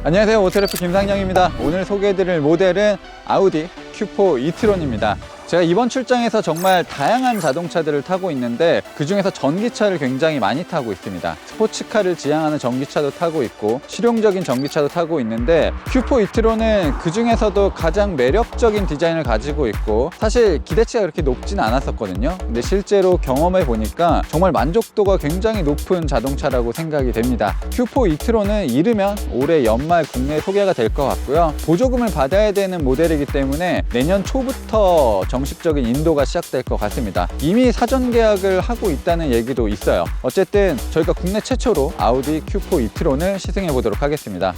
안녕하세요, 오토래프 김상영입니다. 오늘 소개해드릴 모델은 아우디 Q4 e-tron입니다. 제가 이번 출장에서 정말 다양한 자동차들을 타고 있는데 그 중에서 전기차를 굉장히 많이 타고 있습니다. 스포츠카를 지향하는 전기차도 타고 있고 실용적인 전기차도 타고 있는데 Q4 e-tron은 그 중에서도 가장 매력적인 디자인을 가지고 있고 사실 기대치가 그렇게 높진 않았었거든요. 근데 실제로 경험해 보니까 정말 만족도가 굉장히 높은 자동차라고 생각이 됩니다. Q4 e-tron은 이르면 올해 연말 국내에 소개가 될 것 같고요. 보조금을 받아야 되는 모델이기 때문에 내년 초부터 정식적인 인도가 시작될 것 같습니다. 이미 사전 계약을 하고 있다는 얘기도 있어요. 어쨌든 저희가 국내 최초로 아우디 Q4 e-tron을 시승해 보도록 하겠습니다.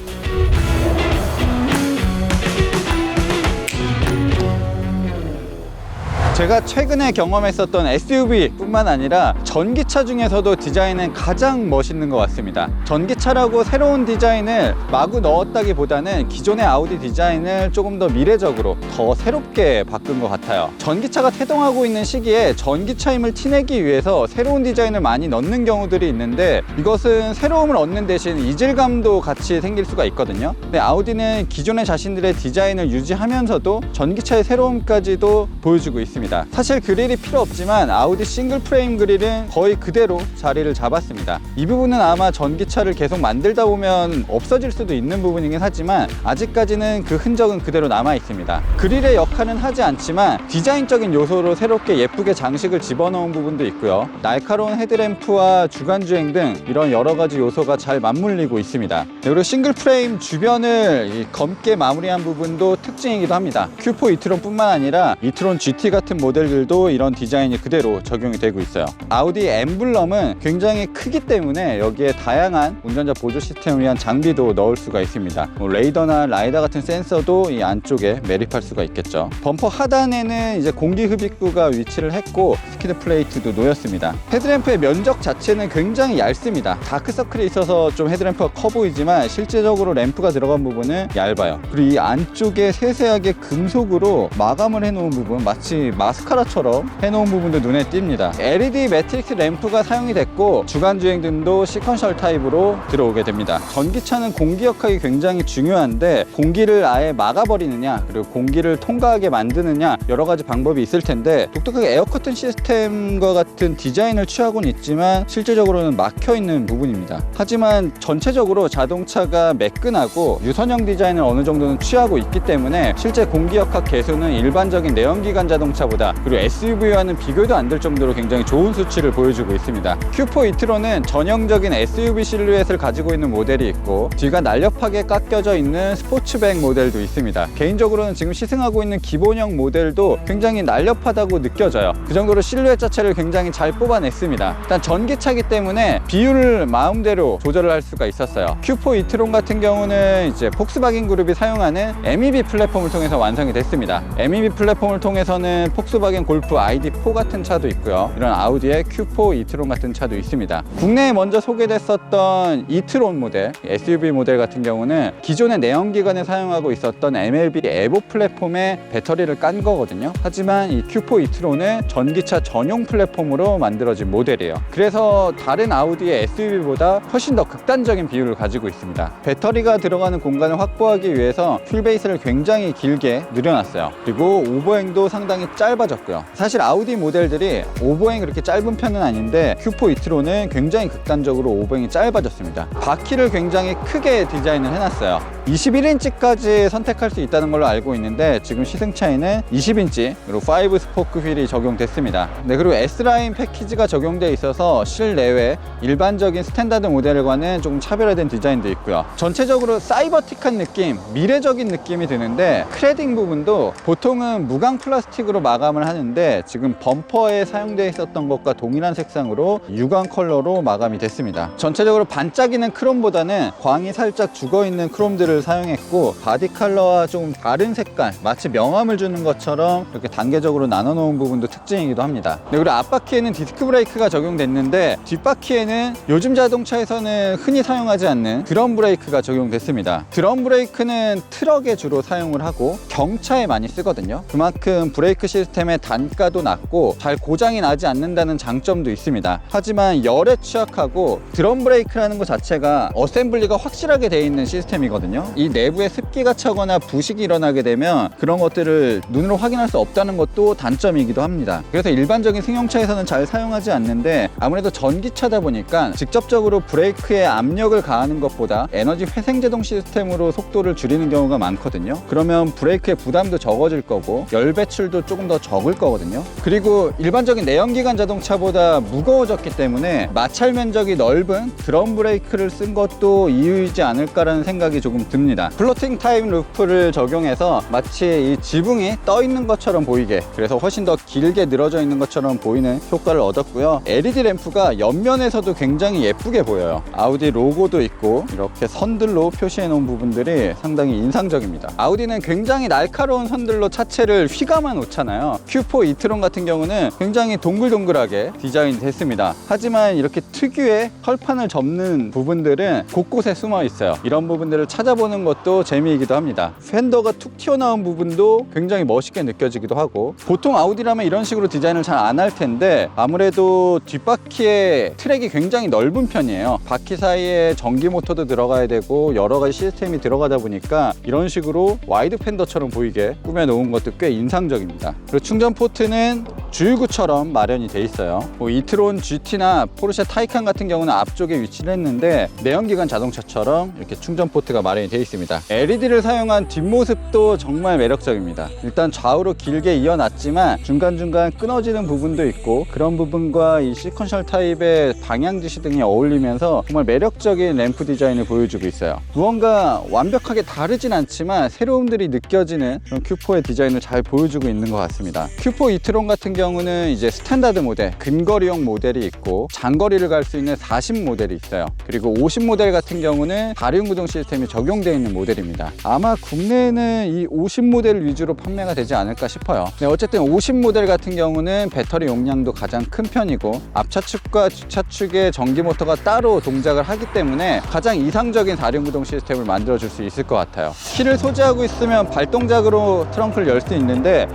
제가 최근에 경험했었던 SUV 뿐만 아니라 전기차 중에서도 디자인은 가장 멋있는 것 같습니다. 전기차라고 새로운 디자인을 마구 넣었다기보다는 기존의 아우디 디자인을 조금 더 미래적으로 더 새롭게 바꾼 것 같아요. 전기차가 태동하고 있는 시기에 전기차임을 티내기 위해서 새로운 디자인을 많이 넣는 경우들이 있는데 이것은 새로움을 얻는 대신 이질감도 같이 생길 수가 있거든요. 근데 아우디는 기존의 자신들의 디자인을 유지하면서도 전기차의 새로움까지도 보여주고 있습니다. 사실 그릴이 필요 없지만 아우디 싱글 프레임 그릴은 거의 그대로 자리를 잡았습니다. 이 부분은 아마 전기차를 계속 만들다 보면 없어질 수도 있는 부분이긴 하지만 아직까지는 그 흔적은 그대로 남아 있습니다. 그릴의 역할은 하지 않지만 디자인적인 요소로 새롭게 예쁘게 장식을 집어넣은 부분도 있고요. 날카로운 헤드램프와 주간주행 등 이런 여러 가지 요소가 잘 맞물리고 있습니다. 그리고 싱글 프레임 주변을 검게 마무리한 부분도 특징이기도 합니다. Q4 e-tron 뿐만 아니라 e-tron GT 같은 모델들도 이런 디자인이 그대로 적용이 되고 있어요. 아우디 엠블럼은 굉장히 크기 때문에 여기에 다양한 운전자 보조 시스템을 위한 장비도 넣을 수가 있습니다. 레이더나 라이다 같은 센서도 이 안쪽에 매립할 수가 있겠죠. 범퍼 하단에는 이제 공기 흡입구가 위치를 했고 스키드 플레이트도 놓였습니다. 헤드램프의 면적 자체는 굉장히 얇습니다. 다크서클이 있어서 좀 헤드램프가 커 보이지만 실제적으로 램프가 들어간 부분은 얇아요. 그리고 이 안쪽에 세세하게 금속으로 마감을 해놓은 부분, 마치 마스카라처럼 해놓은 부분도 눈에 띕니다. LED 매트릭스 램프가 사용이 됐고 주간주행 등도 시퀀셜 타입으로 들어오게 됩니다. 전기차는 공기 역학이 굉장히 중요한데 공기를 아예 막아버리느냐 그리고 공기를 통과하게 만드느냐 여러 가지 방법이 있을 텐데 독특하게 에어커튼 시스템과 같은 디자인을 취하고는 있지만 실질적으로는 막혀있는 부분입니다. 하지만 전체적으로 자동차가 매끈하고 유선형 디자인을 어느 정도는 취하고 있기 때문에 실제 공기 역학 계수는 일반적인 내연기관 자동차보다 그리고 SUV와는 비교도 안 될 정도로 굉장히 좋은 수치를 보여주고 있습니다. Q4 e-tron은 전형적인 SUV 실루엣을 가지고 있는 모델이 있고 뒤가 날렵하게 깎여져 있는 스포츠백 모델도 있습니다. 개인적으로는 지금 시승하고 있는 기본형 모델도 굉장히 날렵하다고 느껴져요. 그 정도로 실루엣 자체를 굉장히 잘 뽑아냈습니다. 일단 전기차기 때문에 비율을 마음대로 조절을 할 수가 있었어요. Q4 e-tron 같은 경우는 이제 폭스바겐 그룹이 사용하는 MEB 플랫폼을 통해서 완성이 됐습니다. MEB 플랫폼을 통해서는 폭스바겐 골프 ID4 같은 차도 있고요. 이런 아우디의 Q4 e-tron 같은 차도 있습니다. 국내에 먼저 소개됐었던 e-tron 모델, SUV 모델 같은 경우는 기존의 내연기관에 사용하고 있었던 MLB 에보 플랫폼에 배터리를 깐 거거든요. 하지만 이 Q4 e-tron은 전기차 전용 플랫폼으로 만들어진 모델이에요. 그래서 다른 아우디의 SUV보다 훨씬 더 극단적인 비율을 가지고 있습니다. 배터리가 들어가는 공간을 확보하기 위해서 휠베이스를 굉장히 길게 늘여놨어요. 그리고 오버행도 상당히 짧아졌고요. 사실 아우디 모델들이 오버행 그렇게 짧은 편은 아닌데 Q4 e-tron은 굉장히 극단적으로 오버행이 짧아졌습니다. 바퀴를 굉장히 크게 디자인을 해놨어요. 21인치까지 선택할 수 있다는 걸로 알고 있는데 지금 시승차에는 20인치 그리고 5 스포크 휠이 적용됐습니다. 네, 그리고 S라인 패키지가 적용되어 있어서 실내외 일반적인 스탠다드 모델과는 조금 차별화된 디자인도 있고요. 전체적으로 사이버틱한 느낌, 미래적인 느낌이 드는데 크레딩 부분도 보통은 무광 플라스틱으로 마감을 하는데 지금 범퍼에 사용되어 있었던 것과 동일한 색상으로 유광 컬러로 마감이 됐습니다. 전체적으로 반짝이는 크롬보다는 광이 살짝 죽어있는 크롬들을 사용했고 바디 컬러와 좀 다른 색깔, 마치 명암을 주는 것처럼 이렇게 단계적으로 나눠 놓은 부분도 특징이기도 합니다. 네, 그리고 앞바퀴에는 디스크 브레이크가 적용됐는데 뒷바퀴에는 요즘 자동차에서는 흔히 사용하지 않는 드럼 브레이크가 적용됐습니다. 드럼 브레이크는 트럭에 주로 사용을 하고 경차에 많이 쓰거든요. 그만큼 브레이크 시스템의 단가도 낮고 잘 고장이 나지 않는다는 장점도 있습니다. 하지만 열에 취약하고 드럼 브레이크라는 것 자체가 어셈블리가 확실하게 되어 있는 시스템이거든요. 이 내부에 습기가 차거나 부식이 일어나게 되면 그런 것들을 눈으로 확인할 수 없다는 것도 단점이기도 합니다. 그래서 일반적인 승용차에서는 잘 사용하지 않는데, 아무래도 전기차다 보니까 직접적으로 브레이크에 압력을 가하는 것보다 에너지 회생제동 시스템으로 속도를 줄이는 경우가 많거든요. 그러면 브레이크의 부담도 적어질 거고 열 배출도 조금 더 적을 거거든요. 그리고 일반적인 내연기관 자동차보다 무거워졌기 때문에 마찰 면적이 넓은 드럼 브레이크를 쓴 것도 이유이지 않을까라는 생각이 조금 듭니다. 플로팅 타임 루프를 적용해서 마치 이 지붕이 떠 있는 것처럼 보이게, 그래서 훨씬 더 길게 늘어져 있는 것처럼 보이는 효과를 얻었고요. LED 램프가 옆면에서도 굉장히 예쁘게 보여요. 아우디 로고도 있고 이렇게 선들로 표시해 놓은 부분들이 상당히 인상적입니다. 아우디는 굉장히 날카로운 선들로 차체를 휘감아 놓잖아요. Q4 이트론 같은 경우는 굉장히 동글동글하게 디자인 됐습니다. 하지만 이렇게 특유의 털판을 접는 부분들은 곳곳에 숨어 있어요. 이런 부분들을 찾아보는 것도 재미이기도 합니다. 팬더가 툭 튀어나온 부분도 굉장히 멋있게 느껴지기도 하고, 보통 아우디라면 이런 식으로 디자인을 잘 안 할 텐데 아무래도 뒷바퀴의 트랙이 굉장히 넓은 편이에요. 바퀴 사이에 전기 모터도 들어가야 되고 여러 가지 시스템이 들어가다 보니까 이런 식으로 와이드 팬더처럼 보이게 꾸며 놓은 것도 꽤 인상적입니다. 그리고 충전 포트는 주유구처럼 마련이 돼 있어요. 이트론 GT나 포르쉐 타이칸 같은 경우는 앞쪽에 위치를 했는데 내연기관 자동차처럼 이렇게 충전 포트가 마련이 돼 있습니다. LED를 사용한 뒷모습도 정말 매력적입니다. 일단 좌우로 길게 이어놨지만 중간중간 끊어지는 부분도 있고, 그런 부분과 이 시퀀셜 타입의 방향지시 등이 어울리면서 정말 매력적인 램프 디자인을 보여주고 있어요. 무언가 완벽하게 다르진 않지만 새로움들이 느껴지는 그런 Q4의 디자인을 잘 보여주고 있는 것 같습니다. Q4 이트론 같은 경우는 이제 스탠다드 모델, 근거리용 모델이 있고 장거리를 갈 수 있는 40 모델이 있어요. 그리고 50 모델 같은 경우는 다륜구동 시스템이 적용되어 있는 모델입니다. 아마 국내에는 이 50 모델 위주로 판매가 되지 않을까 싶어요. 네, 어쨌든 50 모델 같은 경우는 배터리 용량도 가장 큰 편이고 앞차축과 뒷차축의 전기 모터가 따로 동작을 하기 때문에 가장 이상적인 다륜구동 시스템을 만들어줄 수 있을 것 같아요. 키를 소지하고 있으면 발동작으로 트렁크를 열 수 있는데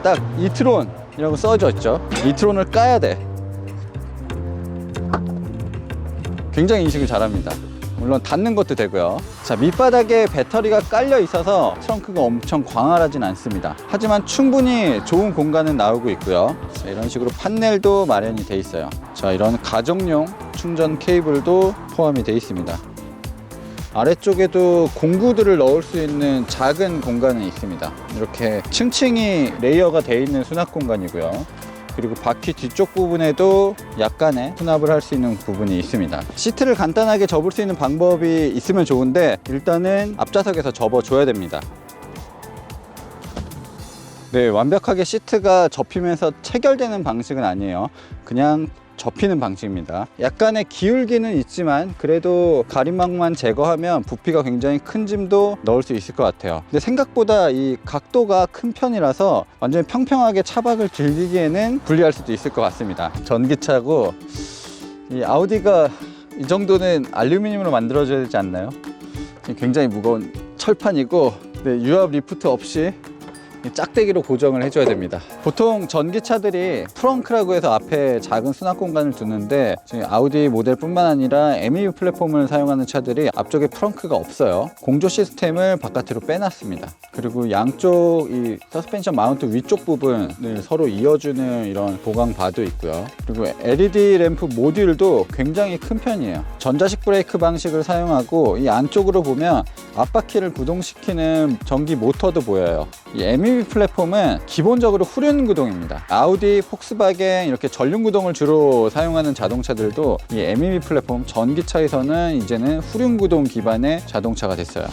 딱 이트론이라고 써져 있죠. 이트론을 까야 돼. 굉장히 인식을 잘합니다. 물론 닫는 것도 되고요. 자, 밑바닥에 배터리가 깔려 있어서 트렁크가 엄청 광활하진 않습니다. 하지만 충분히 좋은 공간은 나오고 있고요. 자, 이런 식으로 판넬도 마련이 돼 있어요. 자, 이런 가정용 충전 케이블도 포함이 돼 있습니다. 아래쪽에도 공구들을 넣을 수 있는 작은 공간은 있습니다. 이렇게 층층이 레이어가 되어 있는 수납 공간이고요. 그리고 바퀴 뒤쪽 부분에도 약간의 수납을 할 수 있는 부분이 있습니다. 시트를 간단하게 접을 수 있는 방법이 있으면 좋은데 일단은 앞좌석에서 접어줘야 됩니다. 네, 완벽하게 시트가 접히면서 체결되는 방식은 아니에요. 그냥 접히는 방식입니다. 약간의 기울기는 있지만 그래도 가림막만 제거하면 부피가 굉장히 큰 짐도 넣을 수 있을 것 같아요. 근데 생각보다 이 각도가 큰 편이라서 완전히 평평하게 차박을 즐기기에는 불리할 수도 있을 것 같습니다. 전기차고 이 아우디가 이 정도는 알루미늄으로 만들어져야 되지 않나요? 굉장히 무거운 철판이고, 네, 유압 리프트 없이 짝대기로 고정을 해줘야 됩니다. 보통 전기차들이 프렁크라고 해서 앞에 작은 수납 공간을 두는데 지금 아우디 모델뿐만 아니라 MEB 플랫폼을 사용하는 차들이 앞쪽에 프렁크가 없어요. 공조 시스템을 바깥으로 빼놨습니다. 그리고 양쪽 이 서스펜션 마운트 위쪽 부분을 서로 이어주는 이런 보강바도 있고요. 그리고 LED 램프 모듈도 굉장히 큰 편이에요. 전자식 브레이크 방식을 사용하고 이 안쪽으로 보면 앞바퀴를 구동시키는 전기 모터도 보여요. 이 MEB 플랫폼은 기본적으로 후륜 구동입니다. 아우디, 폭스바겐 이렇게 전륜 구동을 주로 사용하는 자동차들도 이 MEB 플랫폼, 전기차에서는 이제는 후륜 구동 기반의 자동차가 됐어요.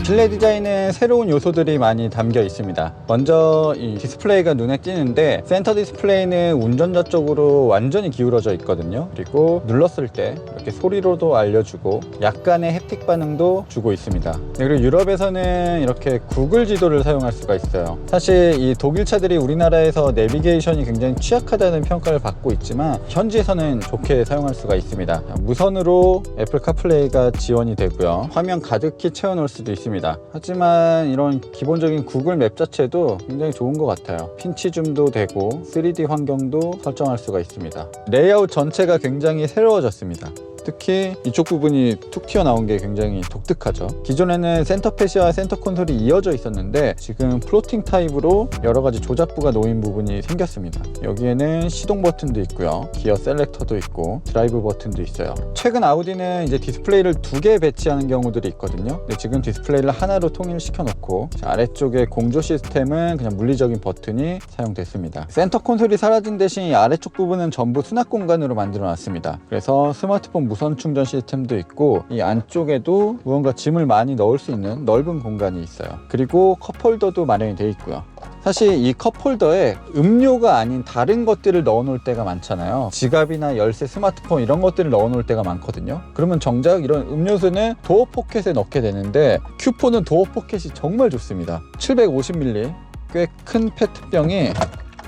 실내 디자인은 새로운 요소들이 많이 담겨 있습니다. 먼저 이 디스플레이가 눈에 띄는데 센터 디스플레이는 운전자 쪽으로 완전히 기울어져 있거든요. 그리고 눌렀을 때 이렇게 소리로도 알려주고 약간의 햅틱 반응도 주고 있습니다. 그리고 유럽에서는 이렇게 구글 지도를 사용할 수가 있어요. 사실 이 독일 차들이 우리나라에서 내비게이션이 굉장히 취약하다는 평가를 받고 있지만 현지에서는 좋게 사용할 수가 있습니다. 무선으로 애플 카플레이가 지원이 되고요. 화면 가득히 채워 놓을 수도 있습니다. 없습니다. 하지만 이런 기본적인 구글 맵 자체도 굉장히 좋은 것 같아요. 핀치 줌도 되고 3D 환경도 설정할 수가 있습니다. 레이아웃 전체가 굉장히 새로워졌습니다. 특히 이쪽 부분이 툭 튀어나온 게 굉장히 독특하죠. 기존에는 센터패시와 센터 콘솔이 이어져 있었는데 지금 플로팅 타입으로 여러 가지 조작부가 놓인 부분이 생겼습니다. 여기에는 시동 버튼도 있고요, 기어 셀렉터도 있고 드라이브 버튼도 있어요. 최근 아우디는 이제 디스플레이를 2개 배치하는 경우들이 있거든요. 근데 지금 디스플레이를 하나로 통일시켜 놓고 아래쪽에 공조 시스템은 그냥 물리적인 버튼이 사용됐습니다. 센터 콘솔이 사라진 대신 이 아래쪽 부분은 전부 수납 공간으로 만들어 놨습니다. 그래서 스마트폰 무선 충전 시스템도 있고 이 안쪽에도 무언가 짐을 많이 넣을 수 있는 넓은 공간이 있어요. 그리고 컵홀더도 마련이 되어 있고요. 사실 이 컵홀더에 음료가 아닌 다른 것들을 넣어 놓을 때가 많잖아요. 지갑이나 열쇠, 스마트폰 이런 것들을 넣어 놓을 때가 많거든요. 그러면 정작 이런 음료수는 도어 포켓에 넣게 되는데 큐포는 도어 포켓이 정말 좋습니다. 750ml 꽤 큰 페트병이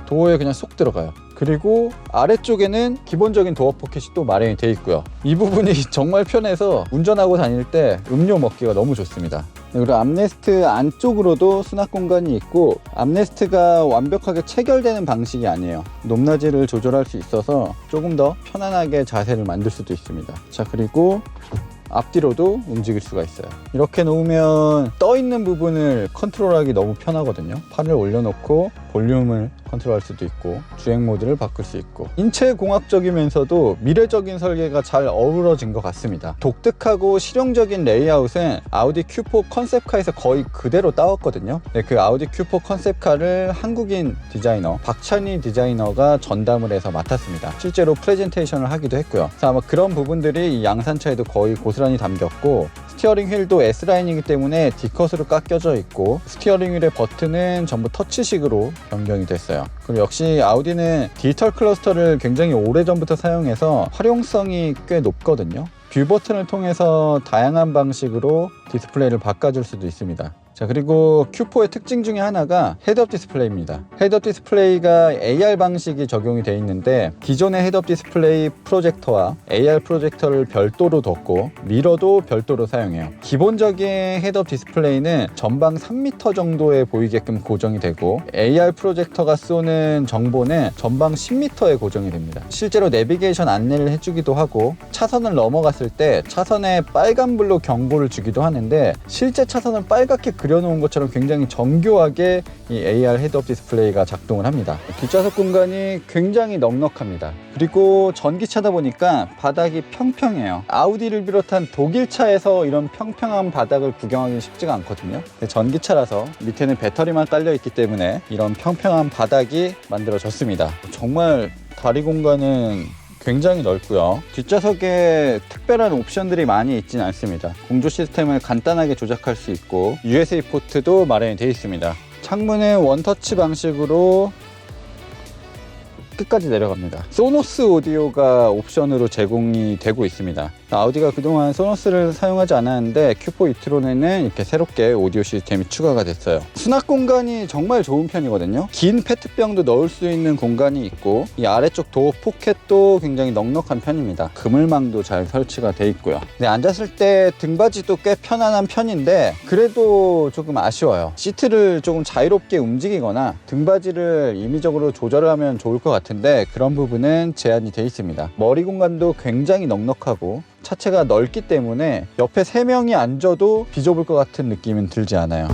도어에 그냥 쏙 들어가요. 그리고 아래쪽에는 기본적인 도어 포켓이 또 마련이 되어 있고요. 이 부분이 정말 편해서 운전하고 다닐 때 음료 먹기가 너무 좋습니다. 그리고 암레스트 안쪽으로도 수납 공간이 있고 암레스트가 완벽하게 체결되는 방식이 아니에요. 높낮이를 조절할 수 있어서 조금 더 편안하게 자세를 만들 수도 있습니다. 자, 그리고 앞뒤로도 움직일 수가 있어요. 이렇게 놓으면 떠 있는 부분을 컨트롤하기 너무 편하거든요. 팔을 올려놓고 볼륨을 컨트롤할 수도 있고 주행 모드를 바꿀 수 있고 인체공학적이면서도 미래적인 설계가 잘 어우러진 것 같습니다. 독특하고 실용적인 레이아웃은 아우디 Q4 컨셉카에서 거의 그대로 따왔거든요. 네, 그 아우디 Q4 컨셉카를 한국인 디자이너 박찬희 디자이너가 전담을 해서 맡았습니다. 실제로 프레젠테이션을 하기도 했고요. 그래서 아마 그런 부분들이 이 양산차에도 거의 고스란히 담겼고 스티어링 휠도 S라인이기 때문에 D컷으로 깎여져 있고 스티어링 휠의 버튼은 전부 터치식으로 변경이 됐어요. 그리고 역시 아우디는 디지털 클러스터를 굉장히 오래전부터 사용해서 활용성이 꽤 높거든요. 뷰 버튼을 통해서 다양한 방식으로 디스플레이를 바꿔줄 수도 있습니다. 자, 그리고 Q4의 특징 중에 하나가 헤드업 디스플레이입니다. 헤드업 디스플레이가 AR 방식이 적용이 되어 있는데 기존의 헤드업 디스플레이 프로젝터와 AR 프로젝터를 별도로 뒀고 미러도 별도로 사용해요. 기본적인 헤드업 디스플레이는 전방 3m 정도에 보이게끔 고정이 되고 AR 프로젝터가 쏘는 정보는 전방 10m에 고정이 됩니다. 실제로 내비게이션 안내를 해주기도 하고 차선을 넘어갔을 때 차선에 빨간불로 경고를 주기도 하는데 실제 차선을 빨갛게 그려놓은 것처럼 굉장히 정교하게 이 AR 헤드업 디스플레이가 작동을 합니다. 뒷좌석 공간이 굉장히 넉넉합니다. 그리고 전기차다 보니까 바닥이 평평해요. 아우디를 비롯한 독일차에서 이런 평평한 바닥을 구경하기 쉽지가 않거든요. 근데 전기차라서 밑에는 배터리만 깔려 있기 때문에 이런 평평한 바닥이 만들어졌습니다. 정말 다리 공간은 굉장히 넓고요. 뒷좌석에 특별한 옵션들이 많이 있지는 않습니다. 공조 시스템을 간단하게 조작할 수 있고 USB 포트도 마련이 되어 있습니다. 창문은 원터치 방식으로 끝까지 내려갑니다. 소노스 오디오가 옵션으로 제공이 되고 있습니다. 아우디가 그동안 소노스를 사용하지 않았는데 Q4 e-tron에는 이렇게 새롭게 오디오 시스템이 추가가 됐어요. 수납 공간이 정말 좋은 편이거든요. 긴 페트병도 넣을 수 있는 공간이 있고 이 아래쪽 도어 포켓도 굉장히 넉넉한 편입니다. 그물망도 잘 설치가 돼 있고요. 근데 앉았을 때 등받이도 꽤 편안한 편인데 그래도 조금 아쉬워요. 시트를 조금 자유롭게 움직이거나 등받이를 임의적으로 조절을 하면 좋을 것 같은데 그런 부분은 제한이 돼 있습니다. 머리 공간도 굉장히 넉넉하고 차체가 넓기 때문에 옆에 3명이 앉아도 비좁을 것 같은 느낌은 들지 않아요.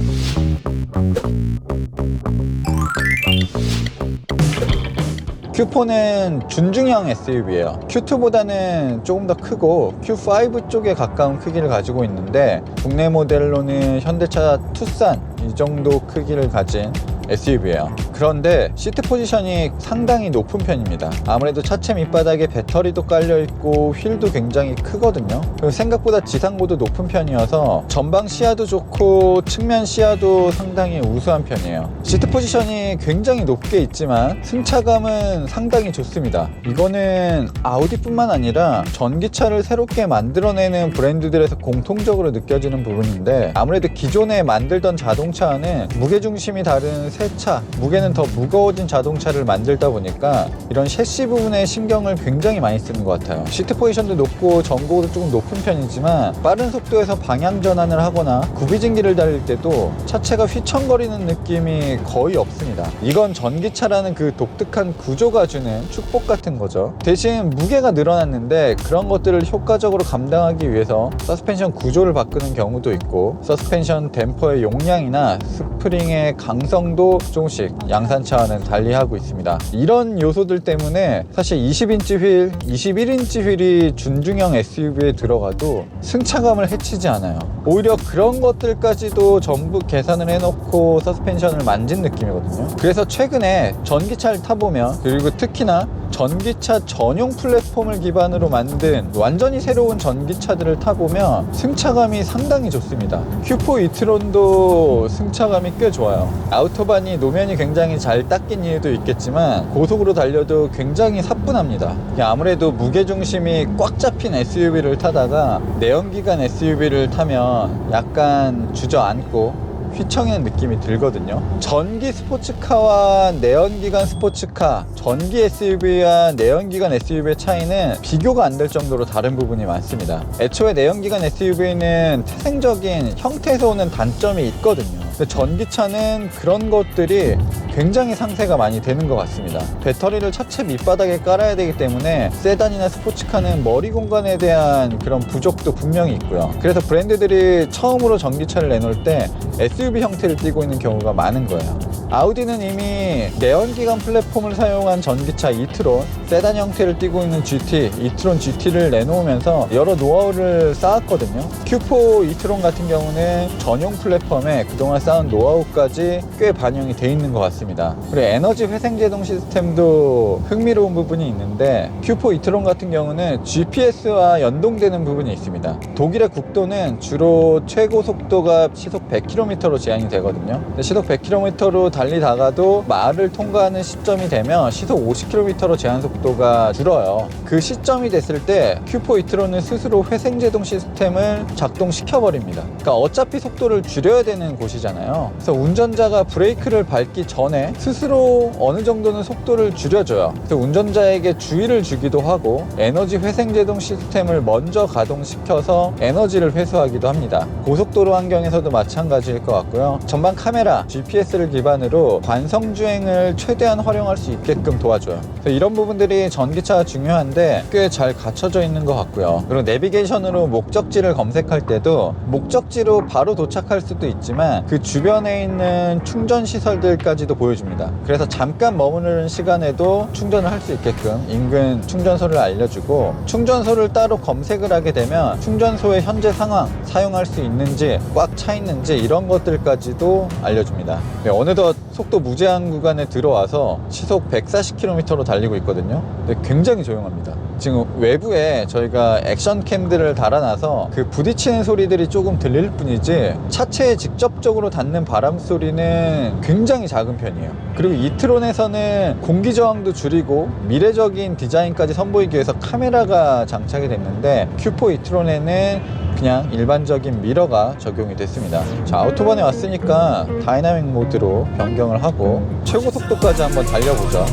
Q4는 준중형 SUV예요. Q2보다는 조금 더 크고 Q5 쪽에 가까운 크기를 가지고 있는데 국내 모델로는 현대차 투싼 이 정도 크기를 가진 SUV예요. 그런데 시트 포지션이 상당히 높은 편입니다. 아무래도 차체 밑바닥에 배터리도 깔려있고 휠도 굉장히 크거든요. 그리고 생각보다 지상고도 높은 편이어서 전방 시야도 좋고 측면 시야도 상당히 우수한 편이에요. 시트 포지션이 굉장히 높게 있지만 승차감은 상당히 좋습니다. 이거는 아우디뿐만 아니라 전기차를 새롭게 만들어내는 브랜드들에서 공통적으로 느껴지는 부분인데 아무래도 기존에 만들던 자동차는 무게중심이 다른 새 차, 무게는 결국에는 더 무거워진 자동차를 만들다 보니까 이런 셰시 부분에 신경을 굉장히 많이 쓰는 것 같아요. 시트 포지션도 높고 전고도 조금 높은 편이지만 빠른 속도에서 방향 전환을 하거나 구비진기를 달릴 때도 차체가 휘청거리는 느낌이 거의 없습니다. 이건 전기차라는 그 독특한 구조가 주는 축복 같은 거죠. 대신 무게가 늘어났는데 그런 것들을 효과적으로 감당하기 위해서 서스펜션 구조를 바꾸는 경우도 있고, 서스펜션 댐퍼의 용량이나 스프링의 강성도 조금씩 양산차와는 달리하고 있습니다. 이런 요소들 때문에 사실 20인치 휠, 21인치 휠이 준중형 SUV에 들어가도 승차감을 해치지 않아요. 오히려 그런 것들까지도 전부 계산을 해놓고 서스펜션을 만진 느낌이거든요. 그래서 최근에 전기차를 타보면, 그리고 특히나 전기차 전용 플랫폼을 기반으로 만든 완전히 새로운 전기차들을 타보면 승차감이 상당히 좋습니다. Q4 e-tron도 승차감이 꽤 좋아요. 아우토반이 노면이 굉장히 잘 닦인 이유도 있겠지만 고속으로 달려도 굉장히 사뿐합니다. 아무래도 무게중심이 꽉 잡힌 SUV를 타다가 내연기관 SUV를 타면 약간 주저앉고 휘청이는 느낌이 들거든요. 전기 스포츠카와 내연기관 스포츠카, 전기 SUV와 내연기관 SUV의 차이는 비교가 안 될 정도로 다른 부분이 많습니다. 애초에 내연기관 SUV는 태생적인 형태에서 오는 단점이 있거든요. 근데 전기차는 그런 것들이 굉장히 상세가 많이 되는 것 같습니다. 배터리를 차체 밑바닥에 깔아야 되기 때문에 세단이나 스포츠카는 머리 공간에 대한 그런 부족도 분명히 있고요. 그래서 브랜드들이 처음으로 전기차를 내놓을 때 SUV 형태를 띠고 있는 경우가 많은 거예요. 아우디는 이미 내연기관 플랫폼을 사용한 전기차 e-tron, 세단 형태를 띠고 있는 GT, e-tron GT를 내놓으면서 여러 노하우를 쌓았거든요. Q4 e-tron 같은 경우는 전용 플랫폼에 그동안 쌓은 노하우까지 꽤 반영이 돼 있는 것 같습니다. 그리고 에너지 회생제동 시스템도 흥미로운 부분이 있는데, Q4 e-tron 같은 경우는 GPS와 연동되는 부분이 있습니다. 독일의 국도는 주로 최고 속도가 시속 100km로 제한이 되거든요. 근데 시속 100km로 달리다가도 마을을 통과하는 시점이 되면 시속 50km로 제한 속도가 줄어요. 그 시점이 됐을 때 Q4 e-tron은 스스로 회생제동 시스템을 작동시켜버립니다. 그러니까 어차피 속도를 줄여야 되는 곳이잖아요. 그래서 운전자가 브레이크를 밟기 전에 스스로 어느 정도는 속도를 줄여줘요. 그래서 운전자에게 주의를 주기도 하고 에너지 회생제동 시스템을 먼저 가동시켜서 에너지를 회수하기도 합니다. 고속도로 환경에서도 마찬가지일 것 같고요. 전방 카메라, GPS를 기반으로 관성주행을 최대한 활용할 수 있게끔 도와줘요. 그래서 이런 부분들이 전기차가 중요한데 꽤 잘 갖춰져 있는 것 같고요. 그리고 내비게이션으로 목적지를 검색할 때도 목적지로 바로 도착할 수도 있지만 그 주변에 있는 충전 시설들까지도 보여줍니다. 그래서 잠깐 머무르는 시간에도 충전을 할 수 있게끔 인근 충전소를 알려주고, 충전소를 따로 검색을 하게 되면 충전소의 현재 상황, 사용할 수 있는지, 꽉 차 있는지 이런 것들까지도 알려줍니다. 네, 어느덧 속도 무제한 구간에 들어와서 시속 140km로 달리고 있거든요. 근데 굉장히 조용합니다. 지금 외부에 저희가 액션캠들을 달아놔서 그 부딪히는 소리들이 조금 들릴 뿐이지 차체에 직접적으로 닿는 바람 소리는 굉장히 작은 편이에요. 그리고 e-tron에서는 공기 저항도 줄이고 미래적인 디자인까지 선보이기 위해서 카메라가 장착이 됐는데, Q4 e-tron에는 그냥 일반적인 미러가 적용이 됐습니다. 자, 아우토반에 왔으니까 다이나믹 모드로 변경을 하고 최고 속도까지 한번 달려보죠.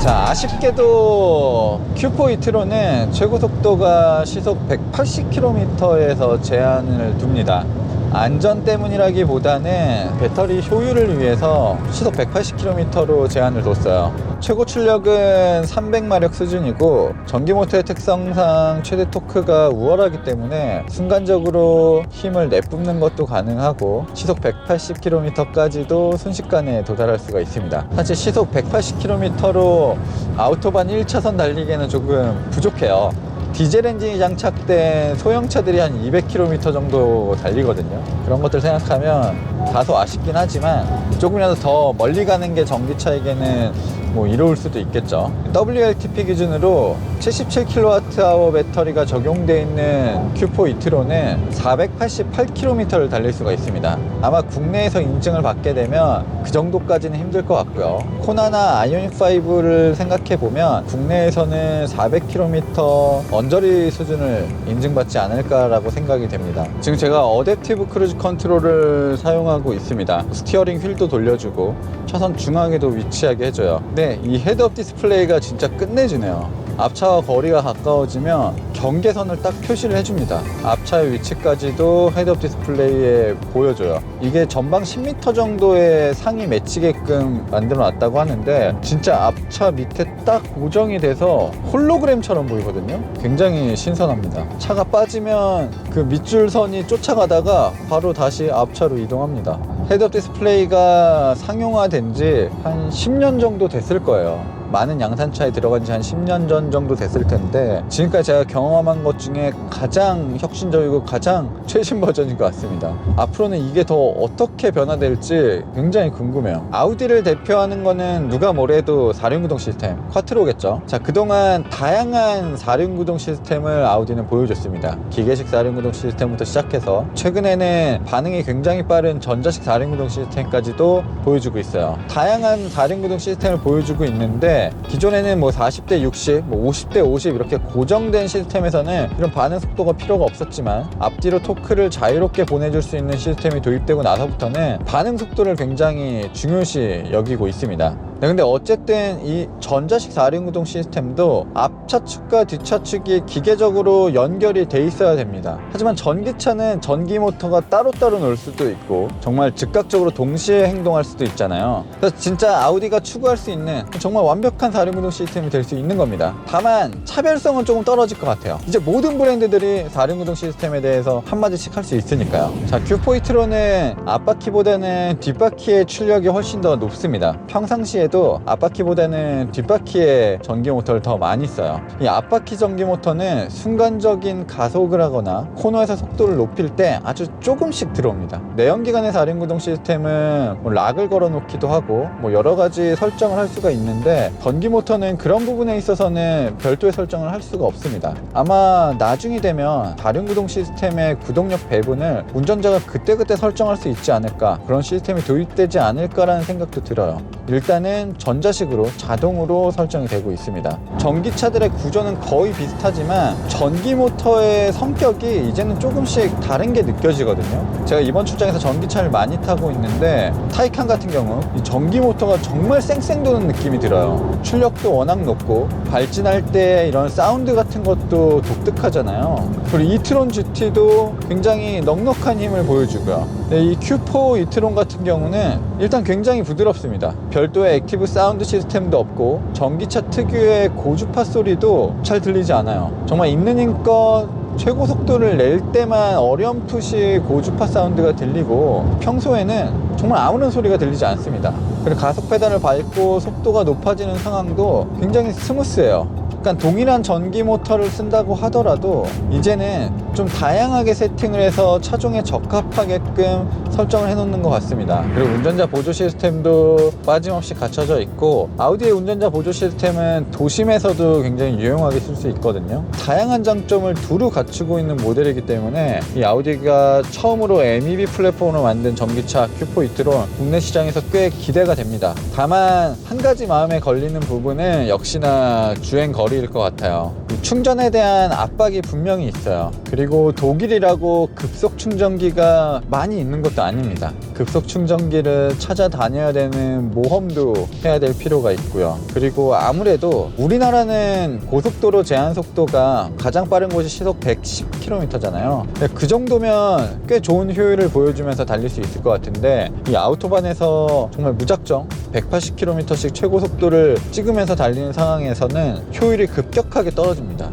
자, 아쉽게도 Q4 e-tron은 최고 속도가 시속 180km에서 제한을 둡니다. 안전 때문이라기보다는 배터리 효율을 위해서 시속 180km로 제한을 뒀어요. 최고 출력은 300마력 수준이고 전기 모터의 특성상 최대 토크가 우월하기 때문에 순간적으로 힘을 내뿜는 것도 가능하고 시속 180km까지도 순식간에 도달할 수가 있습니다. 사실 시속 180km로 아우토반 1차선 달리기에는 조금 부족해요. 디젤 엔진이 장착된 소형차들이 한 200km 정도 달리거든요. 그런 것들 생각하면 다소 아쉽긴 하지만 조금이라도 더 멀리 가는 게 전기차에게는 뭐 이럴 수도 있겠죠. WLTP 기준으로 77kWh 배터리가 적용되어 있는 Q4 이트론은 488km를 달릴 수가 있습니다. 아마 국내에서 인증을 받게 되면 그 정도까지는 힘들 것 같고요. 코나나 아이오닉5를 생각해보면 국내에서는 400km 언저리 수준을 인증받지 않을까라고 생각이 됩니다. 지금 제가 어댑티브 크루즈 컨트롤을 사용하고 있습니다. 스티어링 휠도 돌려주고 차선 중앙에도 위치하게 해줘요. 네, 이 헤드업 디스플레이가 진짜 끝내주네요. 앞차와 거리가 가까워지면 경계선을 딱 표시를 해줍니다. 앞차의 위치까지도 헤드업 디스플레이에 보여줘요. 이게 전방 10m 정도의 상이 맺히게끔 만들어 놨다고 하는데 진짜 앞차 밑에 딱 고정이 돼서 홀로그램처럼 보이거든요. 굉장히 신선합니다. 차가 빠지면 그 밑줄선이 쫓아가다가 바로 다시 앞차로 이동합니다. 헤드업 디스플레이가 상용화된 지 한 10년 정도 됐을 거예요. 많은 양산차에 들어간 지 한 10년 전 정도 됐을 텐데 지금까지 제가 경험한 것 중에 가장 혁신적이고 가장 최신 버전인 것 같습니다. 앞으로는 이게 더 어떻게 변화될지 굉장히 궁금해요. 아우디를 대표하는 거는 누가 뭐래도 4륜구동 시스템, 쿼트로겠죠. 자, 그동안 다양한 4륜구동 시스템을 아우디는 보여줬습니다. 기계식 4륜구동 시스템부터 시작해서 최근에는 반응이 굉장히 빠른 전자식 4륜구동 시스템까지도 보여주고 있어요. 다양한 4륜구동 시스템을 보여주고 있는데 기존에는 뭐 40대 60, 뭐 50대 50 이렇게 고정된 시스템에서는 이런 반응 속도가 필요가 없었지만 앞뒤로 토크를 자유롭게 보내줄 수 있는 시스템이 도입되고 나서부터는 반응 속도를 굉장히 중요시 여기고 있습니다. 네, 근데 어쨌든 이 전자식 4륜구동 시스템도 앞차 측과 뒷차 측이 기계적으로 연결이 돼 있어야 됩니다. 하지만 전기차는 전기 모터가 따로따로 놀 수도 있고 정말 즉각적으로 동시에 행동할 수도 있잖아요. 그래서 진짜 아우디가 추구할 수 있는 정말 완벽한 4륜구동 시스템이 될 수 있는 겁니다. 다만 차별성은 조금 떨어질 것 같아요. 이제 모든 브랜드들이 4륜구동 시스템에 대해서 한마디씩 할 수 있으니까요. 자, Q4 이트론은 앞바퀴보다는 뒷바퀴의 출력이 훨씬 더 높습니다. 평상시에 도 앞바퀴보다는 뒷바퀴에 전기 모터를 더 많이 써요. 이 앞바퀴 전기 모터는 순간적인 가속을 하거나 코너에서 속도를 높일 때 아주 조금씩 들어옵니다. 내연기관의 4륜구동 시스템은 뭐 락을 걸어 놓기도 하고 뭐 여러 가지 설정을 할 수가 있는데 전기 모터는 그런 부분에 있어서는 별도의 설정을 할 수가 없습니다. 아마 나중이 되면 4륜구동 시스템의 구동력 배분을 운전자가 그때그때 설정할 수 있지 않을까, 그런 시스템이 도입되지 않을까라는 생각도 들어요. 일단은 전자식으로 자동으로 설정이 되고 있습니다. 전기차들의 구조는 거의 비슷하지만 전기 모터의 성격이 이제는 조금씩 다른 게 느껴지거든요. 제가 이번 출장에서 전기차를 많이 타고 있는데 타이칸 같은 경우 이 전기 모터가 정말 쌩쌩 도는 느낌이 들어요. 출력도 워낙 높고 발진할 때 이런 사운드 같은 것도 독특하잖아요. 그리고 이트론 GT도 굉장히 넉넉한 힘을 보여주고요. 이 Q4 이트론 같은 경우는 일단 굉장히 부드럽습니다. 별도의 액티브 사운드 시스템도 없고 전기차 특유의 고주파 소리도 잘 들리지 않아요. 정말 있는 힘껏 최고 속도를 낼 때만 어렴풋이 고주파 사운드가 들리고 평소에는 정말 아무런 소리가 들리지 않습니다. 그리고 가속 페달을 밟고 속도가 높아지는 상황도 굉장히 스무스해요. 약간 동일한 전기 모터를 쓴다고 하더라도 이제는 좀 다양하게 세팅을 해서 차종에 적합하게끔 설정을 해놓는 것 같습니다. 그리고 운전자 보조 시스템도 빠짐없이 갖춰져 있고 아우디의 운전자 보조 시스템은 도심에서도 굉장히 유용하게 쓸 수 있거든요. 다양한 장점을 두루 갖추고 있는 모델이기 때문에 이 아우디가 처음으로 MEB 플랫폼으로 만든 전기차 Q4 이트론 국내 시장에서 꽤 기대가 됩니다. 다만 한 가지 마음에 걸리는 부분은 역시나 주행 거리일 것 같아요. 충전에 대한 압박이 분명히 있어요. 그리고 독일이라고 급속 충전기가 많이 있는 것도 아닙니다. 급속 충전기를 찾아다녀야 되는 모험도 해야 될 필요가 있고요. 그리고 아무래도 우리나라는 고속도로 제한 속도가 가장 빠른 곳이 시속 110km잖아요. 그 정도면 꽤 좋은 효율을 보여주면서 달릴 수 있을 것 같은데 이 아우토반에서 정말 무작정 180km씩 최고 속도를 찍으면서 달리는 상황에서는 효율이 급격하게 떨어집니다.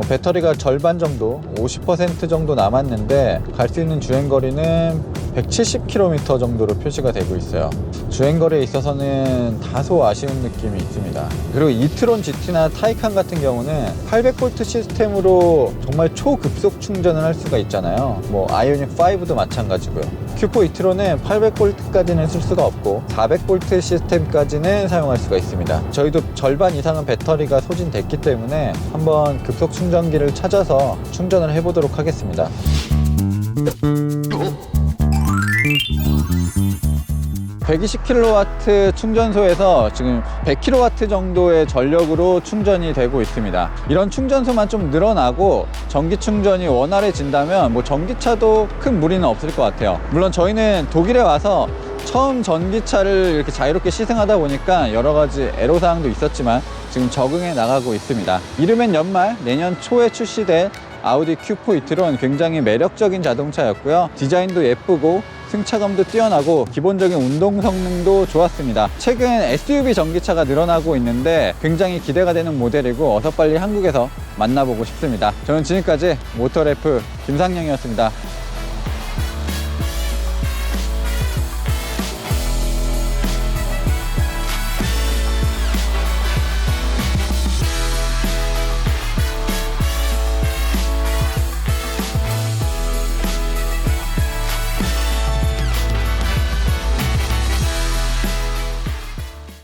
배터리가 절반 정도, 50% 정도 남았는데 갈 수 있는 주행거리는 170km 정도로 표시가 되고 있어요. 주행거리에 있어서는 다소 아쉬운 느낌이 있습니다. 그리고 이트론 GT나 타이칸 같은 경우는 800V 시스템으로 정말 초급속 충전을 할 수가 있잖아요. 뭐 아이오닉 5도 마찬가지고요. Q4 이트론은 800V까지는 쓸 수가 없고 400V 시스템까지는 사용할 수가 있습니다. 저희도 절반 이상은 배터리가 소진됐기 때문에 한번 급속 충전기를 찾아서 충전을 해보도록 하겠습니다. 120kW 충전소에서 지금 100kW 정도의 전력으로 충전이 되고 있습니다. 이런 충전소만 좀 늘어나고 전기 충전이 원활해진다면 뭐 전기차도 큰 무리는 없을 것 같아요. 물론 저희는 독일에 와서 처음 전기차를 이렇게 자유롭게 시승하다 보니까 여러 가지 애로사항도 있었지만 지금 적응해 나가고 있습니다. 이르면 연말 내년 초에 출시될 아우디 Q4 이트론 굉장히 매력적인 자동차였고요. 디자인도 예쁘고 승차감도 뛰어나고 기본적인 운동 성능도 좋았습니다. 최근 SUV 전기차가 늘어나고 있는데 굉장히 기대가 되는 모델이고 어서 빨리 한국에서 만나보고 싶습니다. 저는 지금까지 모터래프 김상영이었습니다.